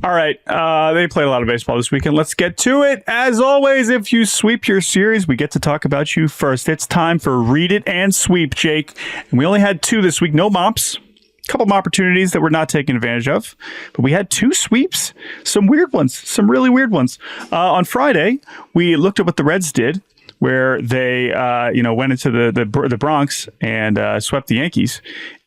All right. They played a lot of baseball this weekend. Let's get to it. As always, if you sweep your series, we get to talk about you first. It's time for Read It and Sweep, Jake. And we only had 2 this week. No mops. A couple of opportunities that we're not taking advantage of. But we had 2 sweeps. Some weird ones. Some really weird ones. On Friday, we looked at what the Reds did, where they went into the Bronx and swept the Yankees.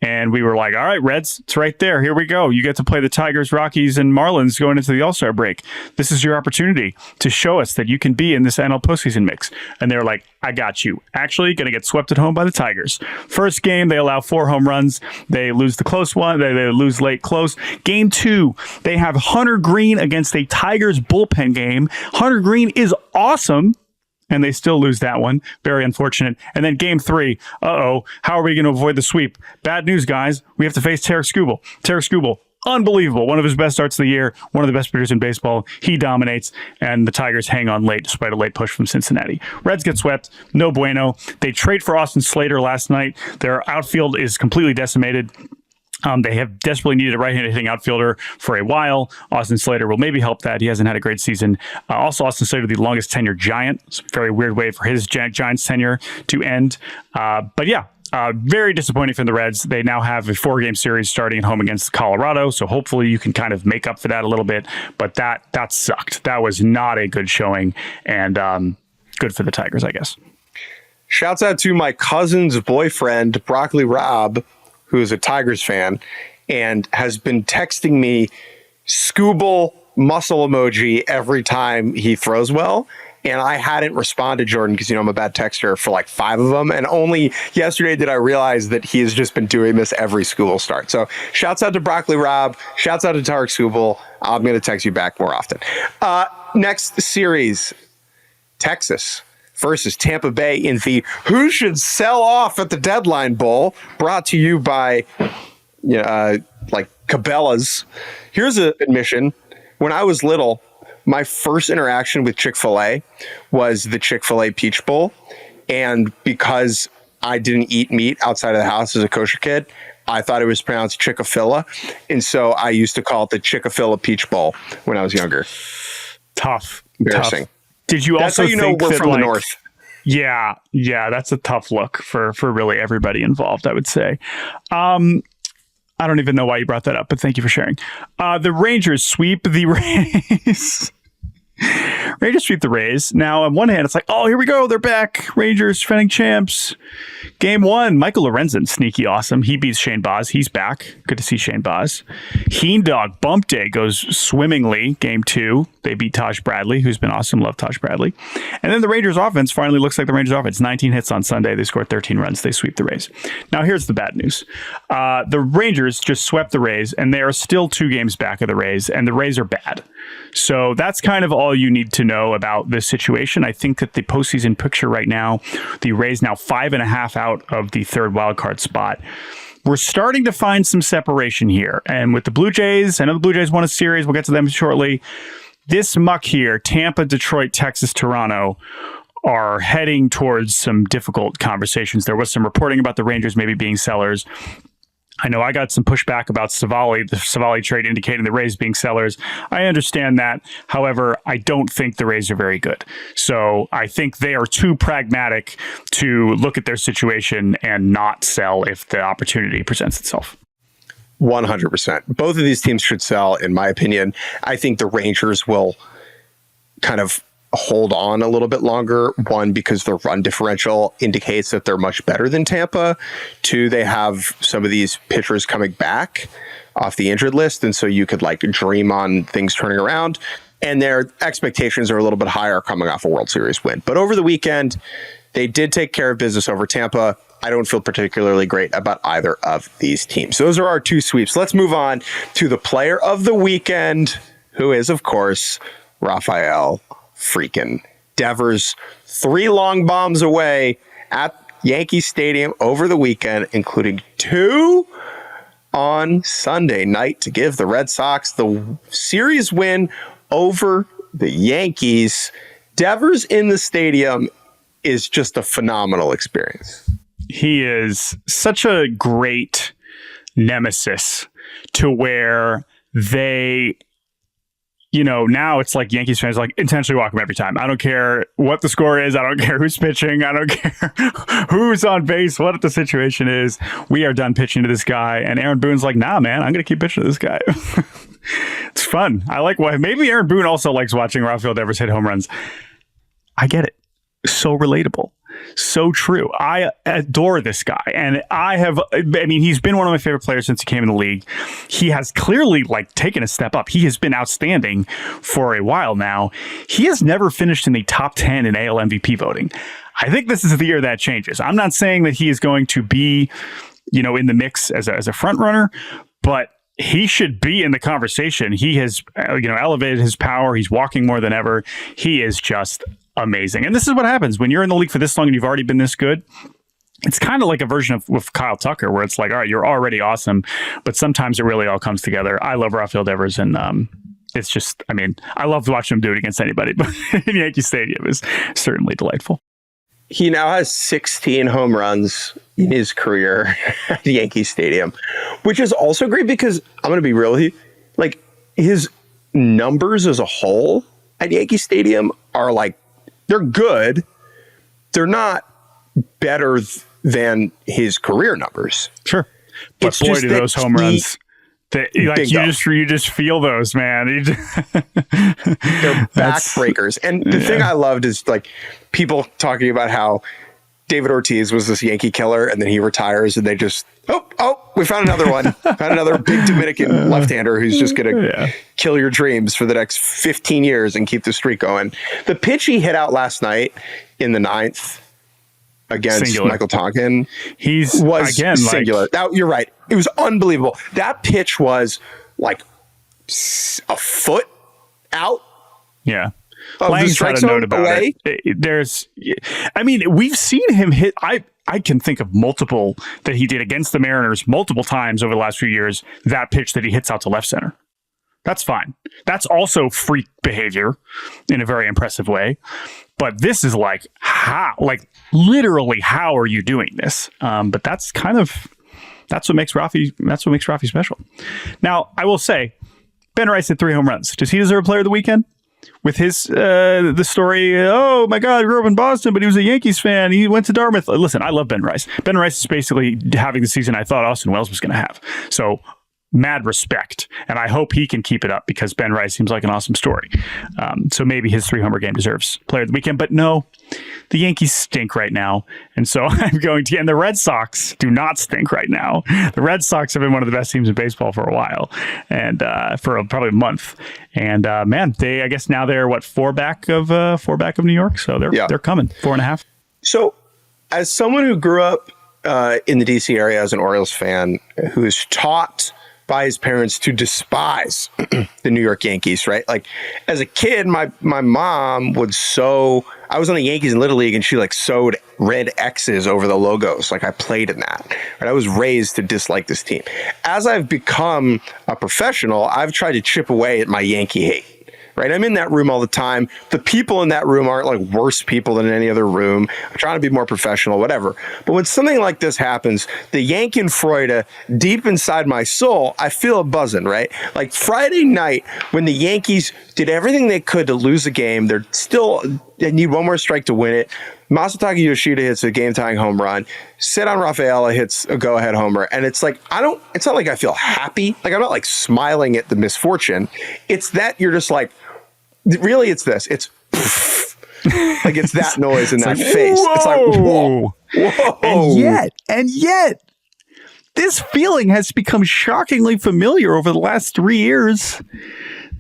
And we were like, all right, Reds, it's right there. Here we go. You get to play the Tigers, Rockies, and Marlins going into the All-Star break. This is your opportunity to show us that you can be in this NL postseason mix. And they were like, I got you. Actually, going to get swept at home by the Tigers. First game, they allow 4 home runs. They lose the close one. They lose late close. Game 2, they have Hunter Green against a Tigers bullpen game. Hunter Green is awesome. And they still lose that one. Very unfortunate. And then game 3, how are we going to avoid the sweep? Bad news, guys. We have to face Tarek Skubal. Tarek Skubal, unbelievable. One of his best starts of the year. One of the best pitchers in baseball. He dominates. And the Tigers hang on late despite a late push from Cincinnati. Reds get swept. No bueno. They trade for Austin Slater last night. Their outfield is completely decimated. They have desperately needed a right-handed hitting outfielder for a while. Austin Slater will maybe help that. He hasn't had a great season. Also, Austin Slater, the longest tenured Giant. It's a very weird way for his Giants tenure to end. Very disappointing for the Reds. They now have a 4-game series starting at home against Colorado. So hopefully you can kind of make up for that a little bit. But that sucked. That was not a good showing. And good for the Tigers, I guess. Shouts out to my cousin's boyfriend, Broccoli Rob, who is a Tigers fan and has been texting me Skubal muscle emoji every time he throws well. And I hadn't responded, Jordan, because, I'm a bad texter for like 5 of them. And only yesterday did I realize that he has just been doing this every Skubal start. So shouts out to Broccoli Rob. Shouts out to Tarek Skubal. I'm going to text you back more often. Next series, Texas versus Tampa Bay in the Who Should Sell Off at the Deadline Bowl, brought to you by Cabela's. Here's an admission. When I was little, my first interaction with Chick-fil-A was the Chick-fil-A Peach Bowl. And because I didn't eat meat outside of the house as a kosher kid, I thought it was pronounced Chick-fil-A. And so I used to call it the Chick-fil-A Peach Bowl when I was younger. Tough. Embarrassing. Tough. Did you That's also how you know think we're that, from the north? Yeah, that's a tough look for really everybody involved, I would say. I don't even know why you brought that up, but thank you for sharing. The Rangers sweep the Rays. Rangers sweep the Rays. Now, on one hand, it's like, oh, here we go. They're back. Rangers defending champs. Game 1, Michael Lorenzen, sneaky awesome. He beats Shane Baz. He's back. Good to see Shane Baz. Heen Dog Bump Day goes swimmingly. Game 2, they beat Taj Bradley, who's been awesome. Love Taj Bradley. And then the Rangers offense finally looks like the Rangers offense. 19 hits on Sunday. They scored 13 runs. They sweep the Rays. Now, here's the bad news. The Rangers just swept the Rays, and they are still 2 games back of the Rays, and the Rays are bad. So that's kind of all you need to know about this situation. I think that the postseason picture right now, the Rays now 5.5 out of the 3rd wildcard spot. We're starting to find some separation here. And with the Blue Jays, I know the Blue Jays won a series. We'll get to them shortly. This muck here, Tampa, Detroit, Texas, Toronto, are heading towards some difficult conversations. There was some reporting about the Rangers maybe being sellers. I know I got some pushback about Savali, the Savali trade indicating the Rays being sellers. I understand that. However, I don't think the Rays are very good. So I think they are too pragmatic to look at their situation and not sell if the opportunity presents itself. 100%. Both of these teams should sell, in my opinion. I think the Rangers will kind of hold on a little bit longer. 1, because their run differential indicates that they're much better than Tampa. 2, they have some of these pitchers coming back off the injured list, and so you could dream on things turning around. And their expectations are a little bit higher coming off a World Series win. But over the weekend, they did take care of business over Tampa. I don't feel particularly great about either of these teams. Those are our 2 sweeps. Let's move on to the player of the weekend, who is, of course, Rafael freaking Devers. 3 long bombs away at Yankee Stadium over the weekend, including 2 on Sunday night to give the Red Sox the series win over the Yankees. Devers in the stadium is just a phenomenal experience. He is such a great nemesis to where they now it's like Yankees fans like intentionally walk him every time. I don't care what the score is. I don't care who's pitching. I don't care who's on base, what the situation is. We are done pitching to this guy. And Aaron Boone's like, nah, man, I'm going to keep pitching to this guy. It's fun. I like why. Maybe Aaron Boone also likes watching Rafael Devers hit home runs. I get it. So relatable. So true. I adore this guy. And he's been one of my favorite players since he came in the league. He has clearly taken a step up. He has been outstanding for a while now. He has never finished in the top 10 in AL MVP voting. I think this is the year that changes. I'm not saying that he is going to be, in the mix as a front runner, but he should be in the conversation. He has, elevated his power. He's walking more than ever. He is just amazing. And this is what happens when you're in the league for this long and you've already been this good. It's kind of like a version of with Kyle Tucker, where it's like, all right, you're already awesome, but sometimes it really all comes together. I love Rafael Devers, and it's just, I love watching him do it against anybody, but in Yankee Stadium is certainly delightful. He now has 16 home runs in his career at Yankee Stadium, which is also great because I'm going to be real with you, his numbers as a whole at Yankee Stadium are they're good. They're not better than his career numbers. Sure. But it's boy, do those home runs. You just feel those, man. They're backbreakers. And the thing I loved is people talking about how David Ortiz was this Yankee killer, and then he retires, and they just we found another one. Found another big Dominican left-hander who's just going to kill your dreams for the next 15 years and keep the streak going. The pitch he hit out last night in the 9th against Singular. Michael Tonkin was again singular. You're right. It was unbelievable. That pitch was a foot out. Yeah. Lang's had a note about it. We've seen him hit. I can think of multiple that he did against the Mariners multiple times over the last few years. That pitch that he hits out to left center. That's fine. That's also freak behavior in a very impressive way. But this is literally, how are you doing this? But that's what makes Rafi special. Now, I will say, Ben Rice hit 3 home runs. Does he deserve Player of the Weekend? With his the story, oh my God, he grew up in Boston, but he was a Yankees fan. He went to Dartmouth. Listen, I love Ben Rice. Ben Rice is basically having the season I thought Austin Wells was going to have. So mad respect, and I hope he can keep it up because Ben Rice seems like an awesome story. So maybe his 3-homer game deserves Player of the Weekend, but no, the Yankees stink right now, and so I'm going to. And the Red Sox do not stink right now. The Red Sox have been one of the best teams in baseball for a while, and for probably a month. And man, I guess now they're 4 back of New York, so they're coming 4.5. So, as someone who grew up in the DC area as an Orioles fan, who is taught by his parents to despise the New York Yankees, right? As a kid, my mom would sew. I was on the Yankees in Little League, and she sewed red X's over the logos. I played in that. Right? I was raised to dislike this team. As I've become a professional, I've tried to chip away at my Yankee hate. Right, I'm in that room all the time. The people in that room aren't worse people than any other room. I'm trying to be more professional, whatever. But when something like this happens, the Yankenfreude deep inside my soul, I feel a buzzing, right? Friday night when the Yankees did everything they could to lose the game, they need one more strike to win it. Masataka Yoshida hits a game-tying home run. Ceddanne Rafaela hits a go-ahead homer. And it's it's not like I feel happy. I'm not smiling at the misfortune. It's that you're just really, it's this. It's it's that noise in that face. Whoa. It's whoa. Whoa. And yet, this feeling has become shockingly familiar over the last 3 years.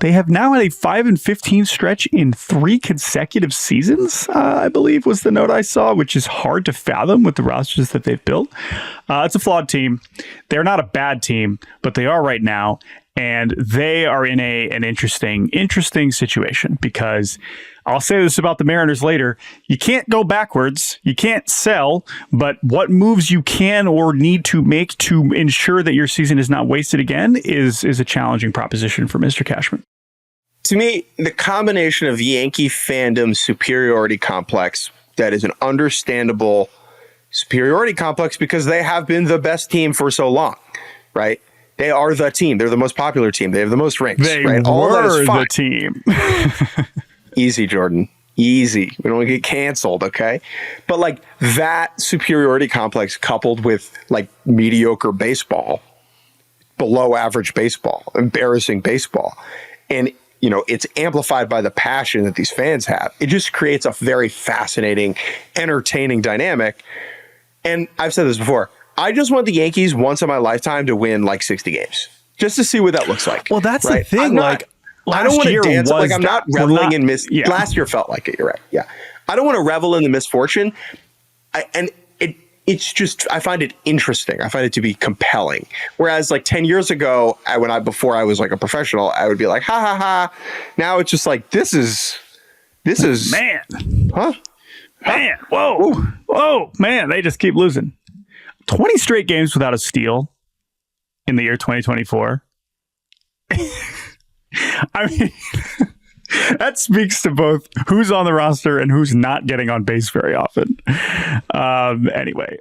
They have now had a 5-15 stretch in 3 consecutive seasons, I believe was the note I saw, which is hard to fathom with the rosters that they've built. It's a flawed team. They're not a bad team, but they are right now. And they are in an interesting situation because I'll say this about the Mariners later. You can't go backwards. You can't sell, but what moves you can or need to make to ensure that your season is not wasted again is a challenging proposition for Mr. Cashman. To me, the combination of Yankee fandom superiority complex that is an understandable superiority complex because they have been the best team for so long, right? They are the team. They're the most popular team. They have the most rings. They right? All were that is fine. the team. Easy, Jordan. Easy. We don't get canceled, okay? But like that superiority complex coupled with like mediocre baseball, below average baseball, embarrassing baseball, and it's amplified by the passion that these fans have. It just creates a very fascinating, entertaining dynamic. And I've said this before. I just want the Yankees once in my lifetime to win like 60 games, just to see what that looks like. Well, that's right? the thing. I don't want to dance. Like I'm not reveling in Yeah. Last year felt like it. You're right. Yeah. I don't want to revel in the misfortune. It's just, I find it interesting. I find it to be compelling. Whereas like 10 years ago, before I was like a professional, I would be like, ha ha ha. Now it's just like, this is man. Huh? Man. Whoa. Ooh. Whoa. Man. They just keep losing. 20 straight games without a steal in the year 2024. I mean, that speaks to both who's on the roster and who's not getting on base very often. Anyway.